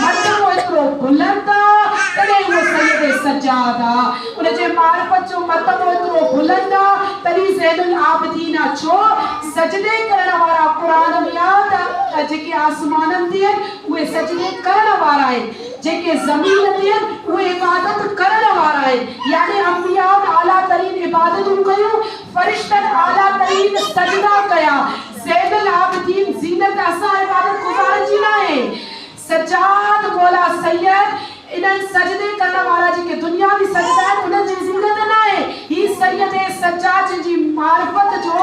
मर्तबो एतिरो बुलंद आहे तॾहिं उहो सैयद सज्जाद आहे उन जे मारिफत जो मर्तबो एतिरो बुलंद आहे तॾहिं ज़ैनुल आबिदीन आहे छो सजदे करण वारा क़ुरान में आहे त जेके आसमाननि ते आहिनि उहे सजदे करण वारा आहिनि जेके ज़मीन ते आहिनि उहे इबादत करण वारा आहिनि यानी अंबिया आला तरीन इबादतूं कयूं फरिश्तनि आला तरीन सजदा कया ज़ैनुल आबिदीन ज़ीनत असां इबादत गुज़ारनि जी न आहे सज्जाद मौला सैयद इन्हनि सजदे करण वारा जेके दुनिया में सजदा आहिनि उन्हनि जी ज़ीनत न आहे ही सैयद सज्जाद जी मारिफत जो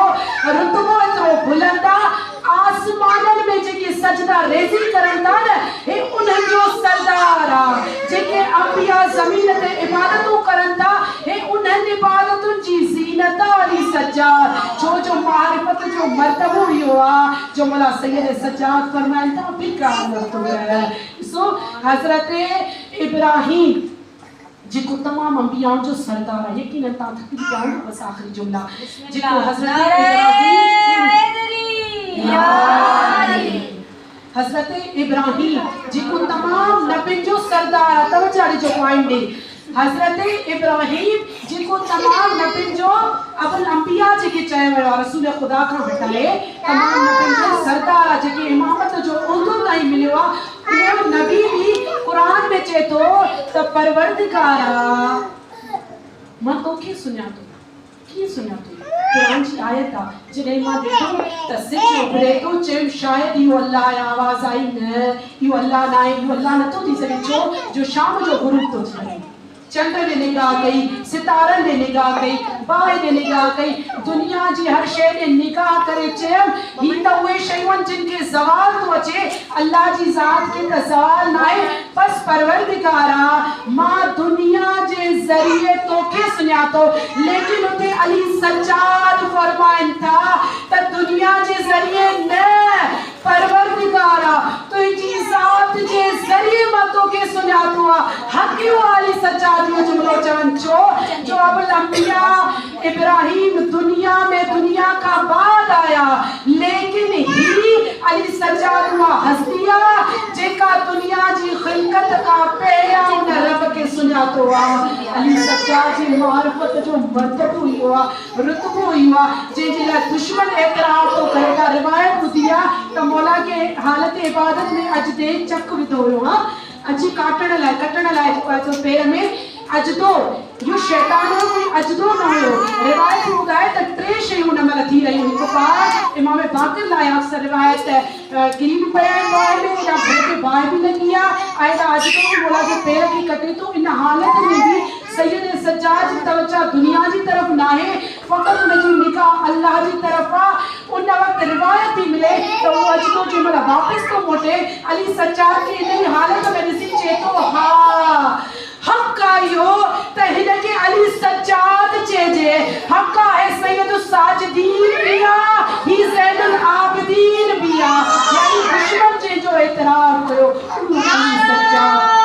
रुतबो एतिरो बुलंद आहे आसमाननि में जेके सजदा रेज़ी करनि था न हे उन्हनि जो सरदार आहे जेके अंबिया ज़मीन ते इबादतूं करनि था हे उन्हनि इबादतुनि जी ज़ीनत अली सज्जाद छो जो मारिफत जो मर्तबो इहो आहे जो मौला सैयद सज्जाद फरमाइनि था बिका ॾिसो हज़रत इब्राहीम जेको तमाम अंबियाउनि जो सरदार आहे यकीनन तव्हां थकी ॼाणो बस आख़िरी जुमला जेको हज़रत इब्राहीम जेको तमाम नबियुनि जो सरदार आहे तवज्जो ॾिजो पॉइंट ॾे हज़रत इब्राहीम जेको तमाम नबियुनि जो अबुल अंबिया जेके चयो वियो आहे रसूल ख़ुदा खां हटाए तमाम नबियुनि जो सरदार आहे जेके इमामत जो उहदो ताईं मिलियो आहे उहो नबी बि क़ुरान में चए थो त परवरदिगारा मां तोखे सुञातो कीअं सुञातो क़ुरान जी आयत आहे जॾहिं मां ॾिठो त सिज उभरे थो चयो शायदि इहो अल्लाह जी आवाज़ आई न इहो अल्लाह न आहे इहो अल्लाह नथो थी सघे छो जो शाम जो गुरूब थो थिए चंड ने निगाह कई सितारनि ने निगाह कई बाहि ने निगाह कई दुनिया जी हर शइ ने निगाह करे चयमि ही त उहे शयूं आहिनि जिन खे ज़वाल थो अचे अल्लाह जी ज़ात खे त ज़वाल न आहे बसि परवरदिगारा मां दुनिया जे ज़रिए तोखे सुञातो लेकिन उते अली सज्जाद फरमाइनि था त दुनिया जे ज़रिए न पर हक़ वाली सच्चाई जो जुमलो चवन जो अब लंबिया इब्राहिम दुनिया का बाद आया लेकिन ही अली सच्चाई हुआ हस्तिया जेका दुनिया जी खिलकत का पहला उन रब के सुना तो अली सच्चाई जी मार्फत जो मर्तब हुई हुआ रुतबो हुई हुआ जे ला दुश्मन एतराम तो करेगा रिवायत बुदिया तो मौला के हालत इबादत में अज दे चक विधो हुआ अजी कटण लाइ जो पैर में अजदो यो शैतानो कोई अजदो न हो रिवायत बुधाए त टे शयूं न मल थी रही हिकु बार इमाम बाक़िर लाइ अक्सर रिवायत गिरी पया बाहर में या घर के बाहर भी लगी है आयदा अजदो बोला जो पैर की कटे तो इन हालत में भी सैयद सज्जाद जी तवज्जो दुनिया जी तरफ ना है फकत उनजी निगाह अल्लाह जी तरफ आ उन वक्त रिवायत भी मिले तो वो अजदो जो मला वापस तो मोटे अली सज्जाद की इन हालत में ॾिसी चेतो हा हक़ आयो त हिन के अली सज्जाद चेजे हक़ है सैयद साजिदीन बिया ही ज़ैनुल आबिदीन बिया यानी दुश्मन जे जो एतराम कयो अली सज्जाद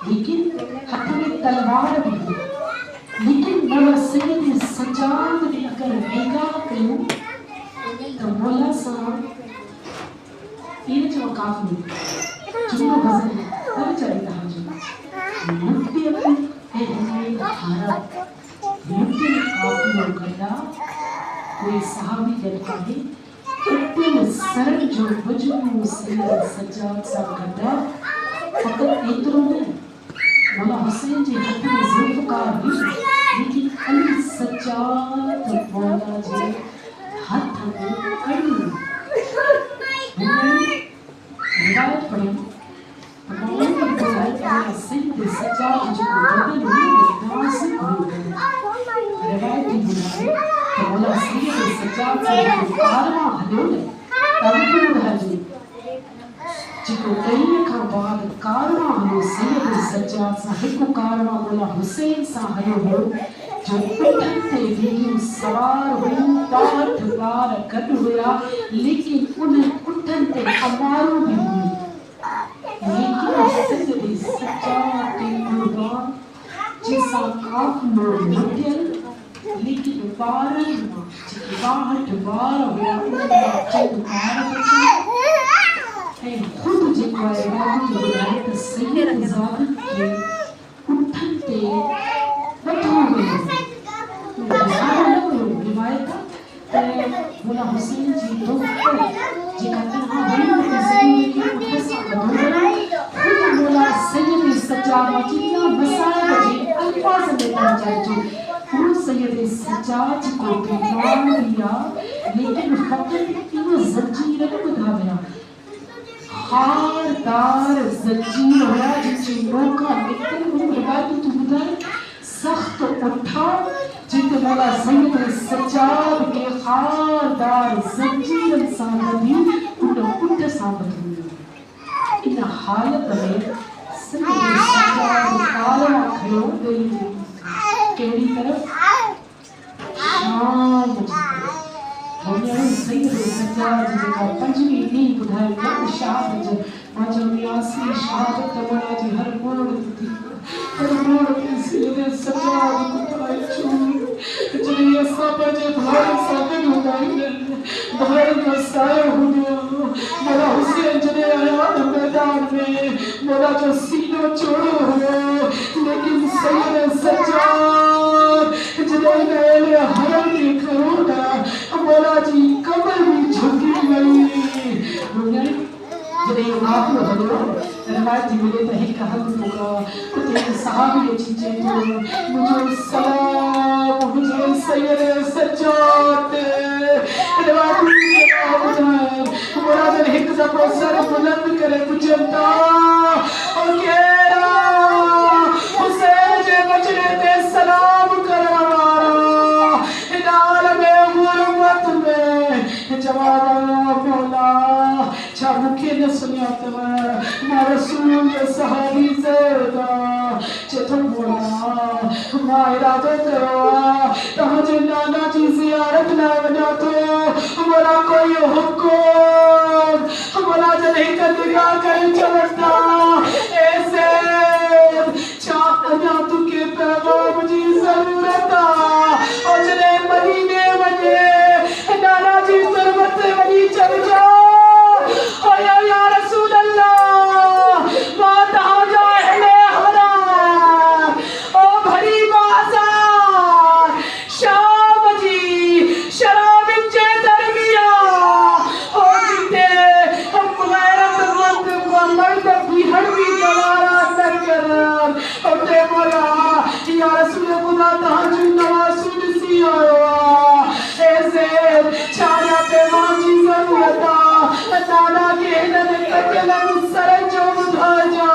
लेकिन हाथ में तलवार सवार भी है, लेकिन मौला सैयद सज्जाद ने अगर निगाह कयूं तो मौला साहब ये जो काफी जुम्मो गजल हर चलता है जो मुक्ति अपनी है भारत मुक्ति काफी होगा कोई सहाबी जब कहे इतने सरल जो वजूद सैयद सज्जाद साहब गदा फकत एतरो नहीं मौला हुसैन जी हथ में जुल्फ़कार भी लेकिन अली सज्जाद मौला जी हाथ में कड़ी रिवायत पढ़ी मौला की बुज़ाई सैयद सज्जाद जी को बदल में दास रिवायत की बुज़ाई तो मौला सैयद सज्जाद जी को कारवा हलो ने तब हाजी जिको कई का बाद कारवा हलो सैयद सज्जाद साहिब को कारवा मौला हुसैन सा हलो हो जो उठन ते वीडियो सवार हो पाठ बार गड हुआ लेकिन उन उठन ते अमारो भी हुई लेकिन सैयद सज्जाद के कुर्बान जिसा काफ मोड़ मुद्यल लेकिन बारन जिकी बाहट बार हुआ उनका चंद कार है खुद जिको है बाबू की बुलाए सैयद ज़ाबित के उठन ते बठो गए रिवायत मौला हुसैन जी दो जी कहते हैं वही जिंदगी की फसा बदल खुद मौला सैयद सज्जाद जितना मसाला जी अल्फाज में पहुंचाए जो वो सैयद सज्जाद को बीमार दिया लेकिन फकत इन जंजीर को धावेरा हारदार जंजीर होया जिसे मौका निकल वो रिवायत तू बुधाए सख्त उठा जिते मौला सैयद सज्जाद के हारदार जंजीर इंसान भी उन उठ साबित हुई इन हालत में सैयद सज्जाद काला खयो गई केड़ी तरफ शाम दुनिया सैयद सज्जाद जी का पंजवी नी बुधाई न शाद जो माजो नियासी शहादत मौला जी हर मोड़ थी हर मोड़ पे सैयद सज्जाद को पाई छू जरिए सब जे भाई साबित हो गई भाई का साया हो गया मौला हुसैन जने आया मैदान में मौला जो सीना छोड़ो हो लेकिन सैयद सज्जाद जने मेरे हरम की करोड़ा मौला जी कमर भी झुकी गई जने आप लोग बोलो रिवायत मिले तो है कहा होगा तो तेरे साहब ये चीजें तो मुझे सलाम मुझे सैयद सज्जाद रिवायत में बताए मौला जन एक जब सर बुलंद करे बुझता और केरा हुसैन जे बचने ते सलाम करवारा इन आलम गुरबत में जवाब मौला छा मुखे न सुनिया तवा मा रसूल सहाबी ज़रदा चेतो मौला मा इरादो करो तहां जे नाना जी ज़ियारत ना वना तो मौला कोई हुकुम मौला जने का निगाह करे चवता ऐसे चाहना तू के पैगाम जी जरूरत और जने मदीने वने नाना जी तरबत वनी चल जा या रसूल अल्लाह माता जाए हरा ओ भरी बाजार शाम जी शराब चे दरमिया ओ जीते हम गैरतमंद मर्द भी हड़वी गवारा न कर और ते बोला या रसूल खुदा तहज्जुद नमाज सुनसी आया ऐसे छाया पे मांगी जरूरत नाना के नन कतला सर जो बुधा जा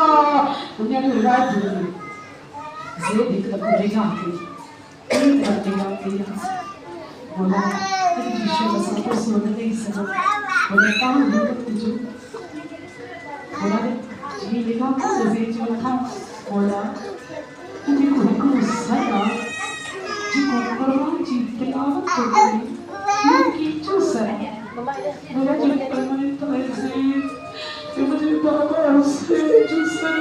दुनिया की रात दुनिया से देख लगेगा के लगेगा के बोला तेरी शिव सब सुन नहीं सब बोला काम हिम्मत जो बोला जी लेगा से जो था बोला तुझे कोई को सदा जी को परवान जी तिलावत करती की जो सर बोला जी परमानेंट तो ऐसे मुझे बाबा से जो सर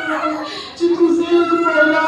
जो तुझे बोला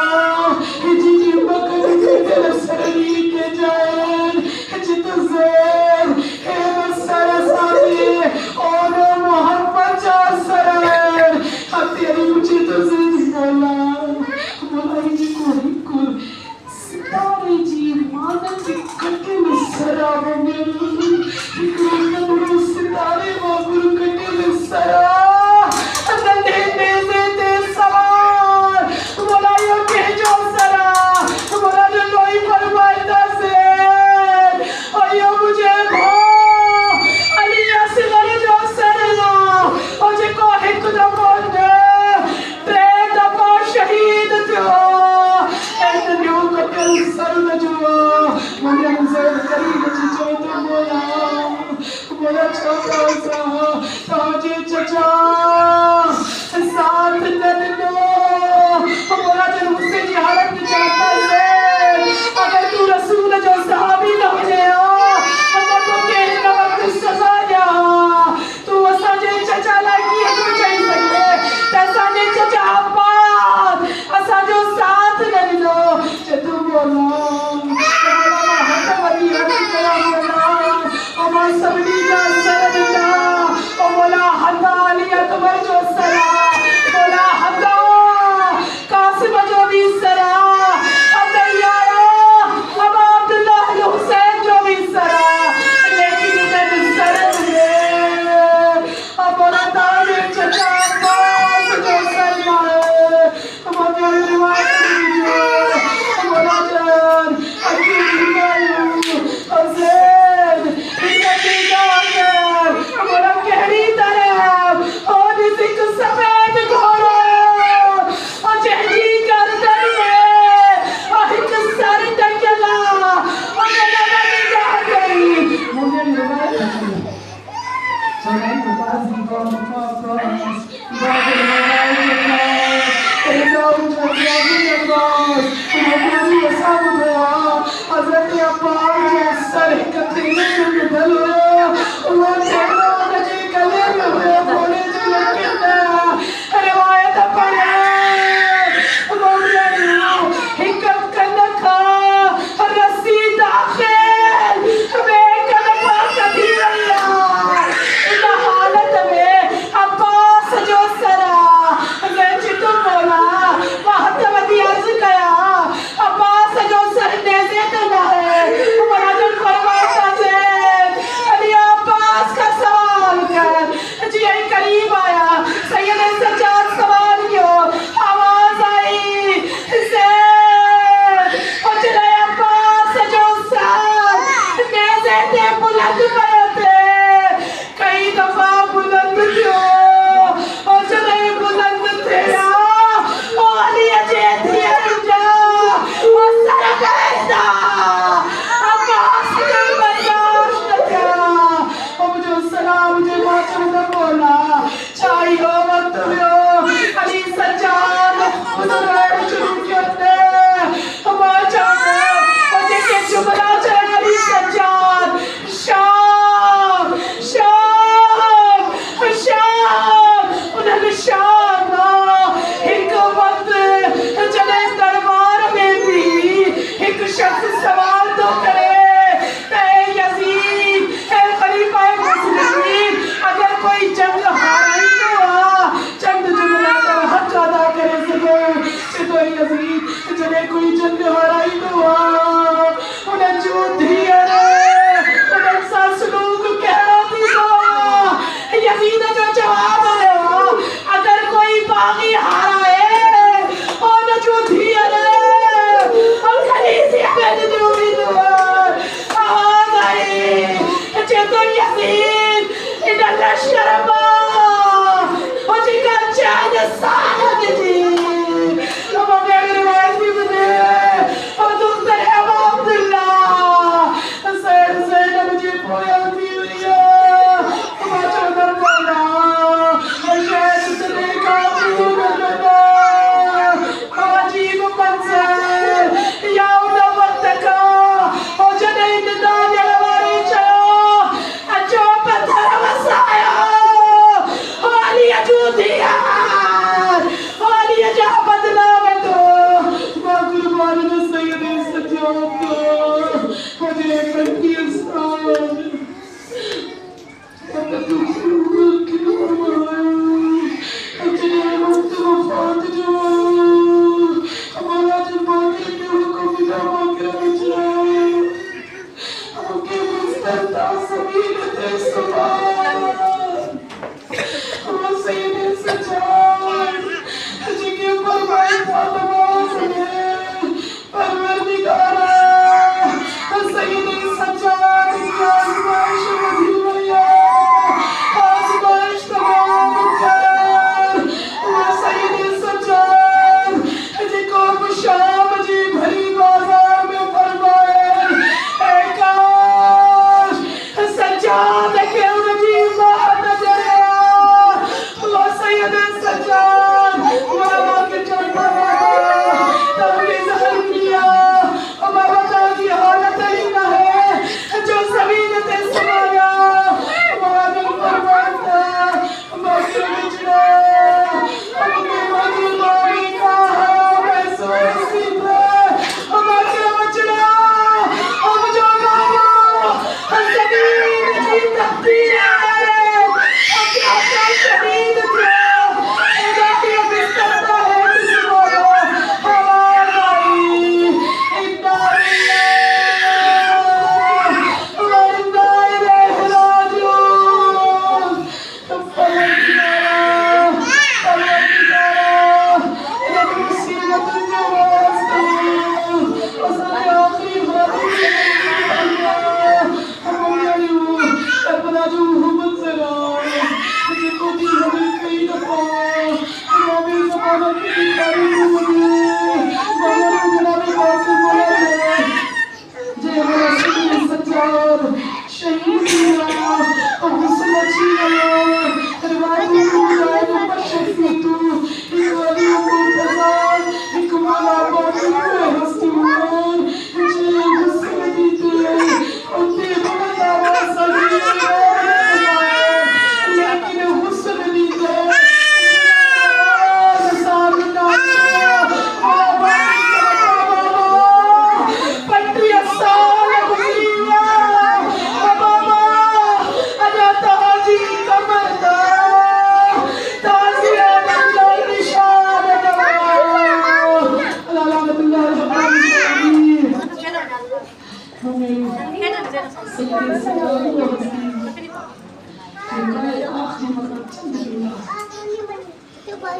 शहीद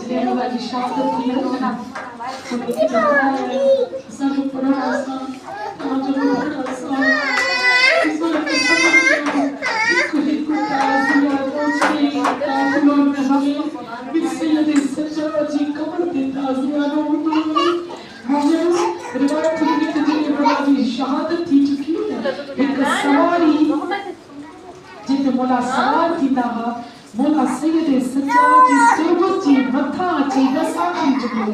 जिन्हें मौला की शहादत की है सब पुराना आसान आज जो पुराना आसान इसको लगता है कोई ताज़िया रोशनी ताज़ियों में हमें बिस्मिल्लाह सच्चा जी कब्र दे ताज़िया रोशनी मुझे रिवायत में जिन्हें मौला की शहादत थी चुकी है एक सवारी जिते मौला सवार थी ना मौला सैयद सच्चा जी तुर्बची मथा ची दसा की चुकी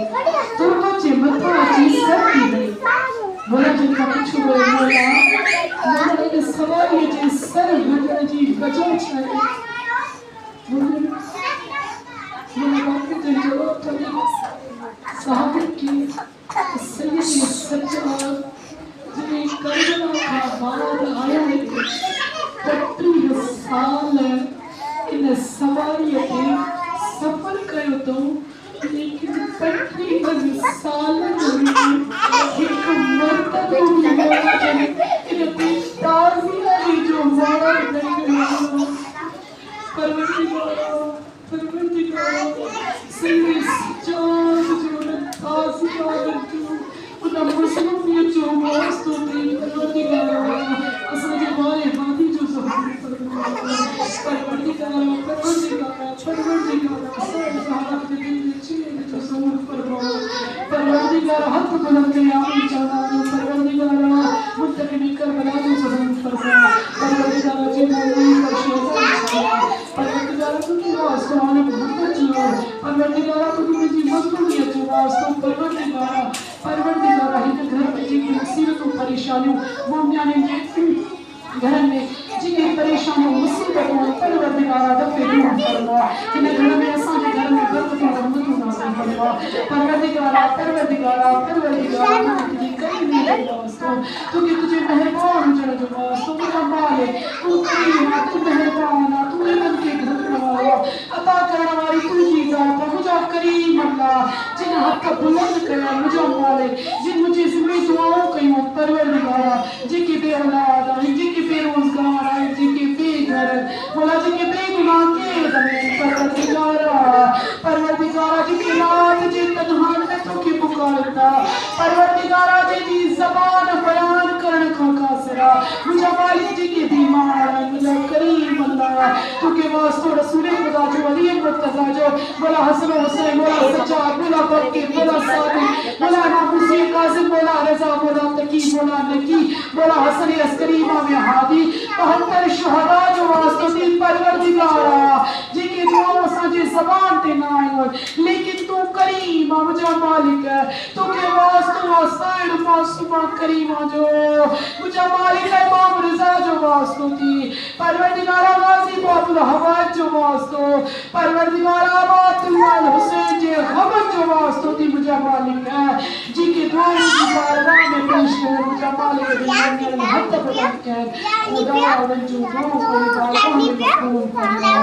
तुर्बची मथा ची सती नहीं मौला जी का कुछ हुए मौला एक सवारी जी सर हटने जी बचा चाहिए मौला बात के जवाब करें साहब की सैयद सच्चा जिन्हें करबला का बाद आया है 35 साल इन सवारी के सफर कयो तो लेकिन 35 साल में एक मर्तबा भी मौला जने इन ताज़िया की जो मौला नहीं परवरदिगार सैयद सच्चाद जो ताज़िया जो उन मुस्लिम जो वास्तव में परवरदिगार असल जो हमारे हाथी जो ज़हूर परवरदिगार परवरदिगार हक बुलंद आमी जाना जो परवरदिगार मुत्तक़ी करबला जो ज़हूर फरमा परवरदिगार जी मोली बख्शिया परवरदिगार तुझे वास्ते आने मोहब्बत जियो परवरदिगार तुझे जी मज़लूमियत जो वास्ते परवरदिगार ही घर में जी मुसीबतों परेशानियों मोमियाने घर में जिन्हें परेशानियों मुसीबतों परवरदिगार दफे दूर फरमा जिन्हें घर में असांजे घर में बरकतों रहमतों नाज़िल फरमा परवरदिगार तुझे कहीं नहीं वास्ते तुझे मेहरबान जन जो वास्ते मेरा मालिक तू करीम तू मेहरबान तू इल्म के घर वाला अता करने वाली तुझी जात मुझे करीम अल्लाह जिन हक बुलंद कया मुझे मालिक जिन मुझे जिम्मे दुआओं कयो परवरदिगार जेके बे औलाद है जेके बेरोजगार है जेके बेघर मौला जेके बेगुनाह के दमे परवरदिगार जेके रात जे तन्हा न तो के पुकारता परवरदिगार जी ज़बान बयान करण का कासरा मुझे मालिक जी के बीमार है मुझे करीम अल्लाह तू के वास्ते रसूल खुदा जो वली मुर्तज़ा जो बोला हसन हुसैन बोला सज्जाद बोला बरके बोला सादिक बोला नामुसी कासिम बोला रज़ा बोला तकी बोला नकी बोला हसन अस्करी इमाम हादी 72 शुहदा जो वास्ते दिन परवरदिगार जी के दुआओं साजे ज़बान ते ना आयो लेकिन तू करीम मुझे मालिक तू के वास्ते वसाइल मासूमा करीमा जो मुझे मालिक इमाम रज़ा जो वास्ते थी परवरदिगार गाजी बाबुल हवाज जो वास्ते परवरदिगार अबातुल हुसैन जे खबर जो वास्ते थी मुझे मालिक है जी के दुआओं की बारगाह में पेश है मुझे मालिक दुनिया में हद बुलंद कर खुदा और जो दुआ को बारगाह में कबूल फरमा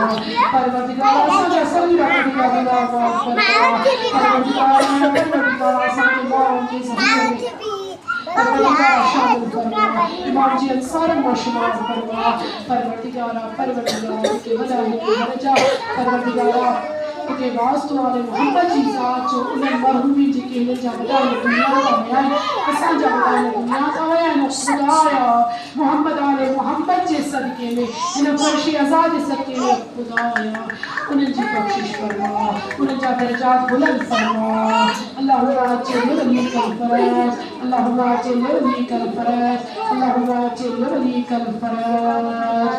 परवरदिगार सजा सही रखिएगा अल्लाह परवरदिगार साथ मौला की इमाम जी अंसार माशुमार फरमा परवरदिगार के वलाही की दर्जा परवरदिगार के वास्ते वाले मोहम्मद जी ज़ात जो उन्हें मरहूमी जी के लिए जबदा दुनिया का मैं असा जबदा दुनिया का मैं खुदाया मोहम्मद आले मोहम्मद जे सदके में इन्हें फर्शी आज़ाद सदके में खुदाया उन्हें जी बख्शिश फरमा उन्हें जा दर्जात बुलंद फरमा अल्लाहुम्मा अज्जिल वली कल फराज अल्लाहुम्मा अज्जिल वली कल फराज अल्लाहुम्मा अज्जिल वली कल फराज